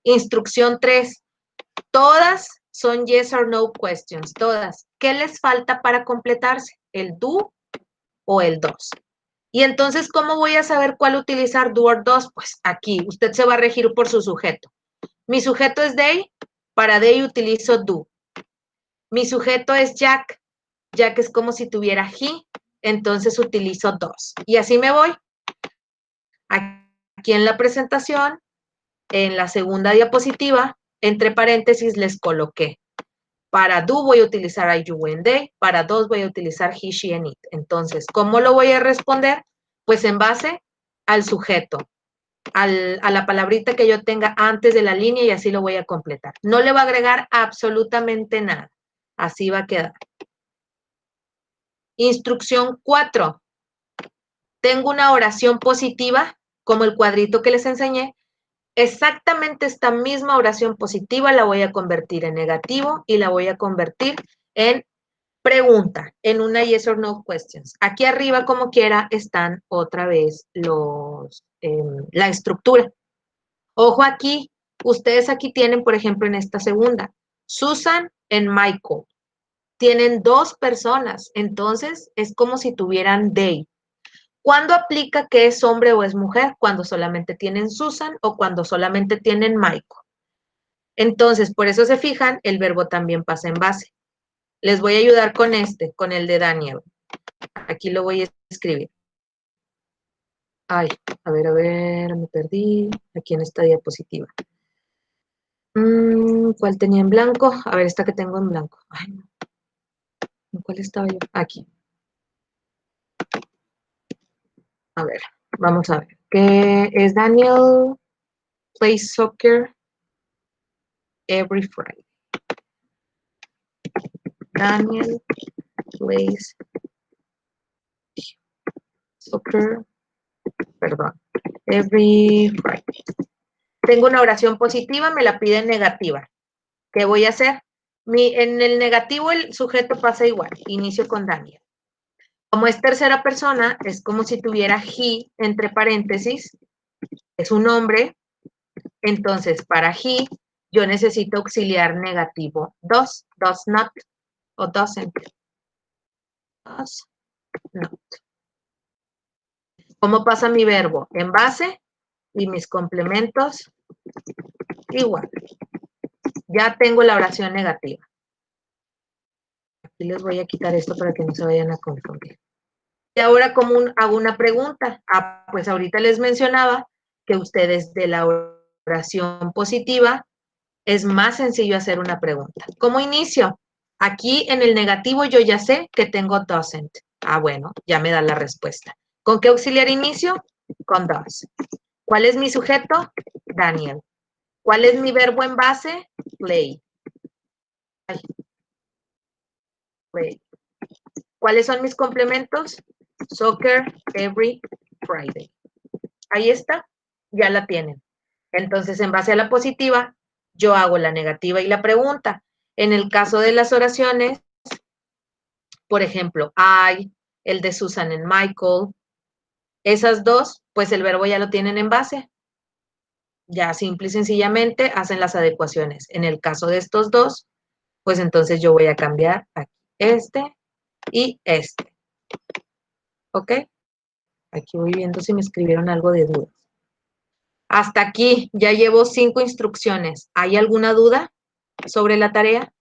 Instrucción 3. Todas son yes or no questions, todas. ¿Qué les falta para completarse? ¿El do o el does? Y entonces, ¿cómo voy a saber cuál utilizar, do or does? Pues aquí, usted se va a regir por su sujeto. Mi sujeto es they, para they utilizo do. Mi sujeto es Jack, Jack es como si tuviera he, entonces utilizo does. Y así me voy. Aquí en la presentación, en la segunda diapositiva, entre paréntesis les coloqué. Para do voy a utilizar I, you, and they. Para does voy a utilizar he, she, and it. Entonces, ¿cómo lo voy a responder? Pues en base al sujeto, a la palabrita que yo tenga antes de la línea y así lo voy a completar. No le va a agregar absolutamente nada. Así va a quedar. Instrucción 4. Tengo una oración positiva, como el cuadrito que les enseñé. Exactamente esta misma oración positiva la voy a convertir en negativo y la voy a convertir en pregunta, en una yes or no questions. Aquí arriba, como quiera, están otra vez la estructura. Ojo aquí, ustedes aquí tienen, por ejemplo, en esta segunda, Susan y Michael. Tienen dos personas, entonces es como si tuvieran they. ¿Cuándo aplica que es hombre o es mujer? Cuando solamente tienen Susan o cuando solamente tienen Michael. Entonces, por eso se fijan, el verbo también pasa en base. Les voy a ayudar con con el de Daniel. Aquí lo voy a escribir. Ay, a ver, me perdí. Aquí en esta diapositiva. ¿Cuál tenía en blanco? A ver, esta que tengo en blanco. Ay, no. ¿En cuál estaba yo? Aquí. A ver, vamos a ver. ¿Qué es Daniel plays soccer every Friday? Daniel plays soccer, perdón, every Friday. Tengo una oración positiva, me la piden negativa. ¿Qué voy a hacer? En el negativo el sujeto pasa igual, inicio con Daniel. Como es tercera persona, es como si tuviera he entre paréntesis, es un nombre, entonces para he yo necesito auxiliar negativo does not o doesn't. Does not. ¿Cómo pasa mi verbo? En base y mis complementos igual. Ya tengo la oración negativa. Aquí les voy a quitar esto para que no se vayan a confundir. Y ahora, ¿cómo hago una pregunta? Pues ahorita les mencionaba que ustedes de la oración positiva es más sencillo hacer una pregunta. ¿Cómo inicio? Aquí en el negativo yo ya sé que tengo doesn't. Bueno, ya me da la respuesta. ¿Con qué auxiliar inicio? Con does. ¿Cuál es mi sujeto? Daniel. ¿Cuál es mi verbo en base? Play. Play. ¿Cuáles son mis complementos? Soccer every Friday. Ahí está, ya la tienen. Entonces, en base a la positiva, yo hago la negativa y la pregunta. En el caso de las oraciones, por ejemplo, I, el de Susan and Michael, esas dos, pues el verbo ya lo tienen en base. Ya simple y sencillamente hacen las adecuaciones. En el caso de estos dos, pues entonces yo voy a cambiar aquí este y este. ¿Ok? Aquí voy viendo si me escribieron algo de dudas. Hasta aquí ya llevo 5 instrucciones. ¿Hay alguna duda sobre la tarea?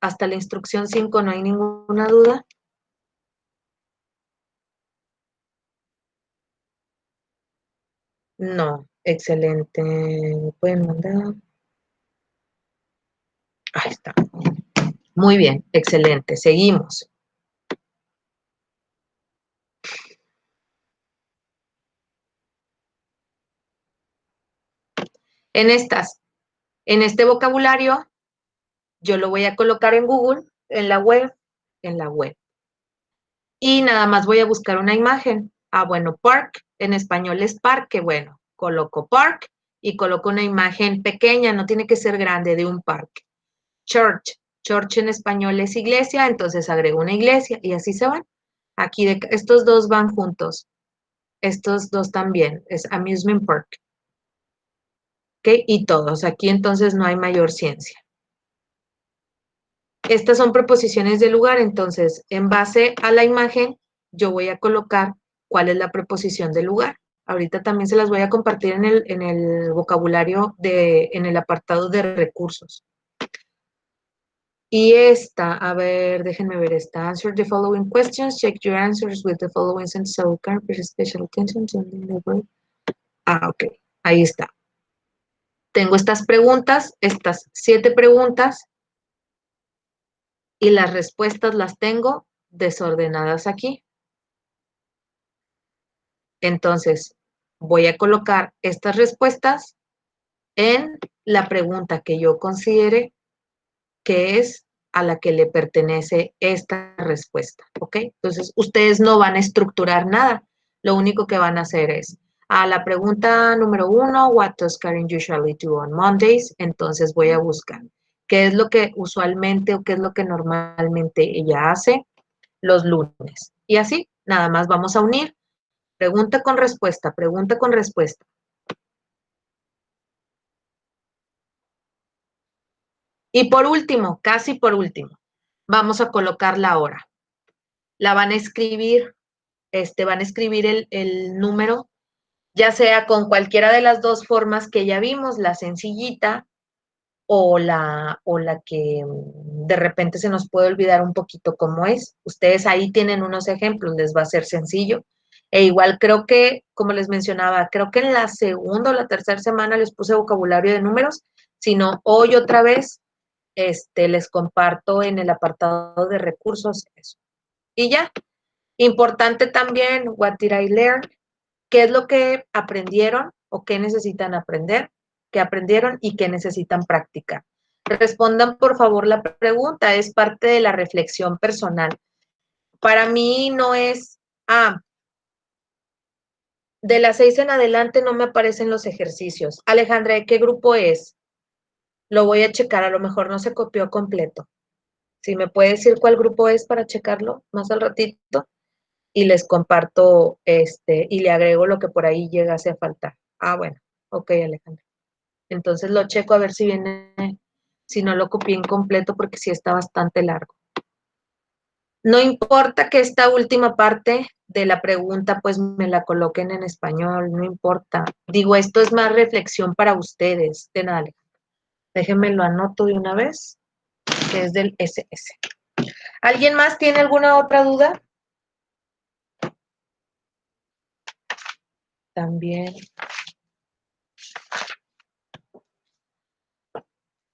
Hasta la instrucción 5 no hay ninguna duda. No, excelente. ¿Me pueden mandar? Ahí está. Muy bien, excelente. Seguimos. En este vocabulario, yo lo voy a colocar en Google, en la web. Y nada más voy a buscar una imagen. Bueno, park, en español es parque. Bueno, coloco park y coloco una imagen pequeña, no tiene que ser grande, de un parque. Church en español es iglesia, entonces agrego una iglesia y así se van. Aquí estos dos van juntos. Estos dos también, es amusement park. ¿Ok? Y todos, aquí entonces no hay mayor ciencia. Estas son preposiciones de lugar, entonces en base a la imagen yo voy a colocar cuál es la preposición de lugar. Ahorita también se las voy a compartir en el vocabulario, en el apartado de recursos. Y esta, a ver, déjenme ver esta. Answer the following questions. Check your answers with the following sentences. So, pay special attention to the word. Ok, ahí está. Tengo estas preguntas, estas 7 preguntas, y las respuestas las tengo desordenadas aquí. Entonces, voy a colocar estas respuestas en la pregunta que yo considere que es a la que le pertenece esta respuesta, ¿ok? Entonces, ustedes no van a estructurar nada. Lo único que van a hacer es, a la pregunta número 1, what does Karen usually do on Mondays? Entonces voy a buscar qué es lo que usualmente o qué es lo que normalmente ella hace los lunes. Y así, nada más vamos a unir pregunta con respuesta, pregunta con respuesta. Y por último, casi por último, vamos a colocar la hora. La van a escribir, van a escribir el número, ya sea con cualquiera de las dos formas que ya vimos, la sencillita o la que de repente se nos puede olvidar un poquito cómo es. Ustedes ahí tienen unos ejemplos, les va a ser sencillo. E igual creo que, como les mencionaba, creo que en la segunda o la tercera semana les puse vocabulario de números, sino hoy otra vez les comparto en el apartado de recursos eso. Y ya, Importante también, what did I learn? ¿Qué es lo que aprendieron o qué necesitan aprender? ¿Qué aprendieron y qué necesitan practicar? Respondan por favor la pregunta, es parte de la reflexión personal. Para mí no es, de las 6 en adelante no me aparecen los ejercicios. Alejandra, ¿de qué grupo es? Lo voy a checar, a lo mejor no se copió completo. Si me puede decir cuál grupo es para checarlo más al ratito y les comparto y le agrego lo que por ahí llegase a faltar. Bueno, ok, Alejandra. Entonces lo checo a ver si viene, si no lo copié incompleto porque sí está bastante largo. No importa que esta última parte de la pregunta pues me la coloquen en español, no importa. Digo, esto es más reflexión para ustedes. De nada, déjenme lo anoto de una vez, que es del SS. ¿Alguien más tiene alguna otra duda? También.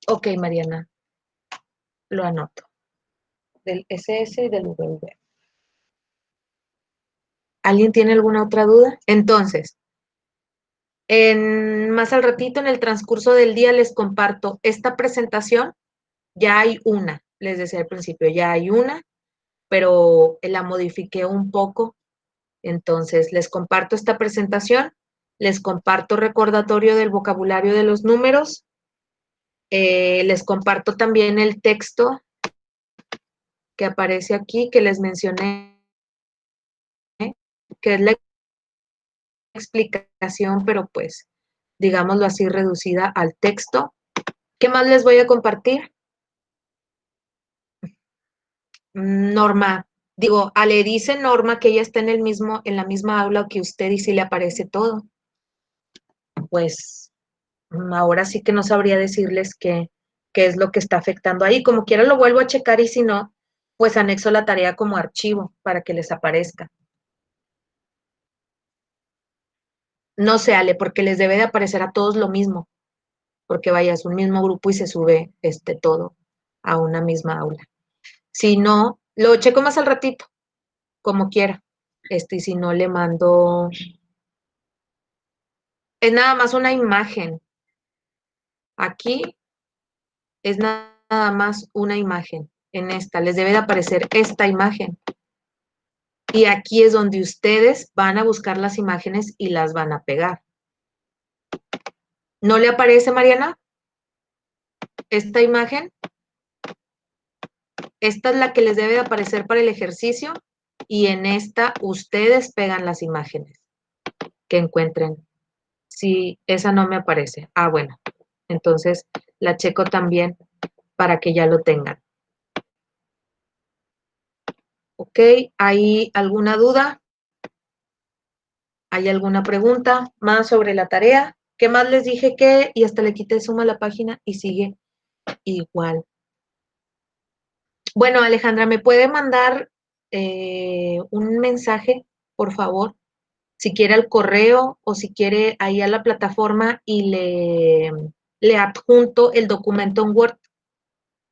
Ok, Mariana, lo anoto. Del SS y del VV. ¿Alguien tiene alguna otra duda? Entonces, más al ratito, en el transcurso del día, les comparto esta presentación. Ya hay una, les decía al principio, ya hay una, pero la modifiqué un poco. Entonces, les comparto esta presentación, les comparto recordatorio del vocabulario de los números, les comparto también el texto que aparece aquí, que les mencioné, que es la explicación, pero pues, digámoslo así, reducida al texto. ¿Qué más les voy a compartir? Norma, digo, le dice Norma que ella está en la misma aula que usted y si le aparece todo. Pues ahora sí que no sabría decirles qué es lo que está afectando ahí. Como quiera lo vuelvo a checar y si no, pues anexo la tarea como archivo para que les aparezca. No sé, Ale, porque les debe de aparecer a todos lo mismo, porque vaya, es un mismo grupo y se sube todo a una misma aula. Si no, lo checo más al ratito, como quiera. Y si no, le mando. Es nada más una imagen. Aquí es nada más una imagen. En esta les debe de aparecer esta imagen. Y aquí es donde ustedes van a buscar las imágenes y las van a pegar. ¿No le aparece, Mariana? Esta imagen. Esta es la que les debe de aparecer para el ejercicio y en esta ustedes pegan las imágenes que encuentren. Si esa no me aparece. Bueno. Entonces la checo también para que ya lo tengan. ¿Ok? ¿Hay alguna duda? ¿Hay alguna pregunta más sobre la tarea? ¿Qué más les dije que? Y hasta le quité suma a la página y sigue igual. Bueno, Alejandra, ¿me puede mandar un mensaje, por favor? Si quiere al correo o si quiere ahí a la plataforma y le adjunto el documento en Word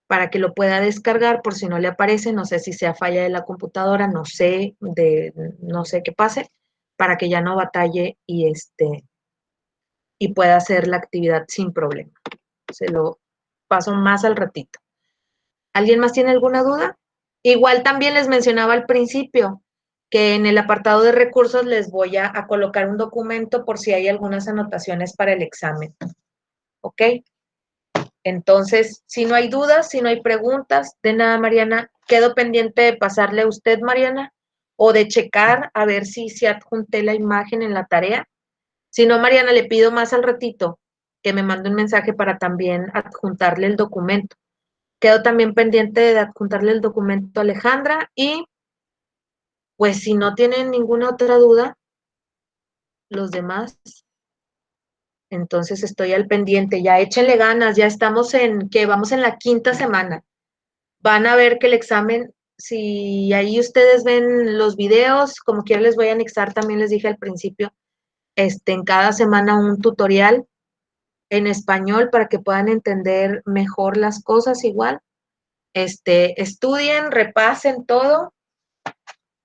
para que lo pueda descargar por si no le aparece, no sé si sea falla de la computadora, no sé qué pase, para que ya no batalle y pueda hacer la actividad sin problema. Se lo paso más al ratito. ¿Alguien más tiene alguna duda? Igual también les mencionaba al principio que en el apartado de recursos les voy a colocar un documento por si hay algunas anotaciones para el examen. ¿Ok? Entonces, si no hay dudas, si no hay preguntas, de nada, Mariana, quedo pendiente de pasarle a usted, Mariana, o de checar a ver si adjunté la imagen en la tarea. Si no, Mariana, le pido más al ratito que me mande un mensaje para también adjuntarle el documento. Quedo también pendiente de adjuntarle el documento a Alejandra y pues si no tienen ninguna otra duda, los demás, entonces estoy al pendiente. Ya échenle ganas, ya estamos vamos en la 5ª semana. Van a ver que el examen, si ahí ustedes ven los videos, como quiera les voy a anexar, también les dije al principio, en cada semana un tutorial en español para que puedan entender mejor las cosas igual. Estudien, repasen todo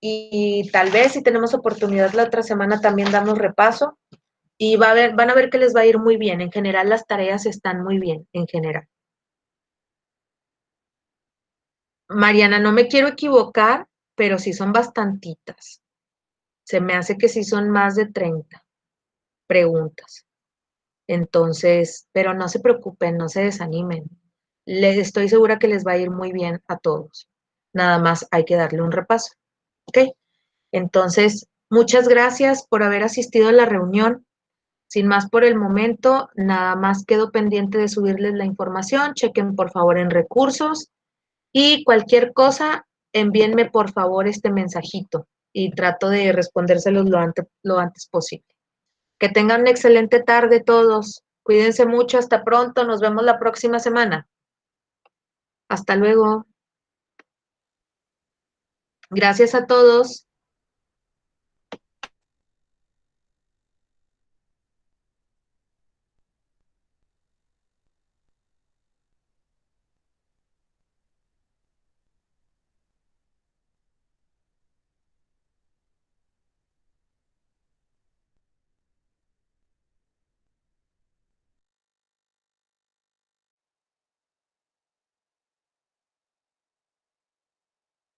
y tal vez si tenemos oportunidad la otra semana también damos repaso y van a ver que les va a ir muy bien. En general las tareas están muy bien, en general. Mariana, no me quiero equivocar, pero sí son bastantitas. Se me hace que sí son más de 30 preguntas. Entonces, pero no se preocupen, no se desanimen. Les estoy segura que les va a ir muy bien a todos. Nada más hay que darle un repaso. ¿Ok? Entonces, muchas gracias por haber asistido a la reunión. Sin más por el momento, nada más quedo pendiente de subirles la información. Chequen por favor en recursos y cualquier cosa, envíenme por favor este mensajito y trato de respondérselos lo antes posible. Que tengan una excelente tarde todos. Cuídense mucho, hasta pronto, nos vemos la próxima semana. Hasta luego. Gracias a todos.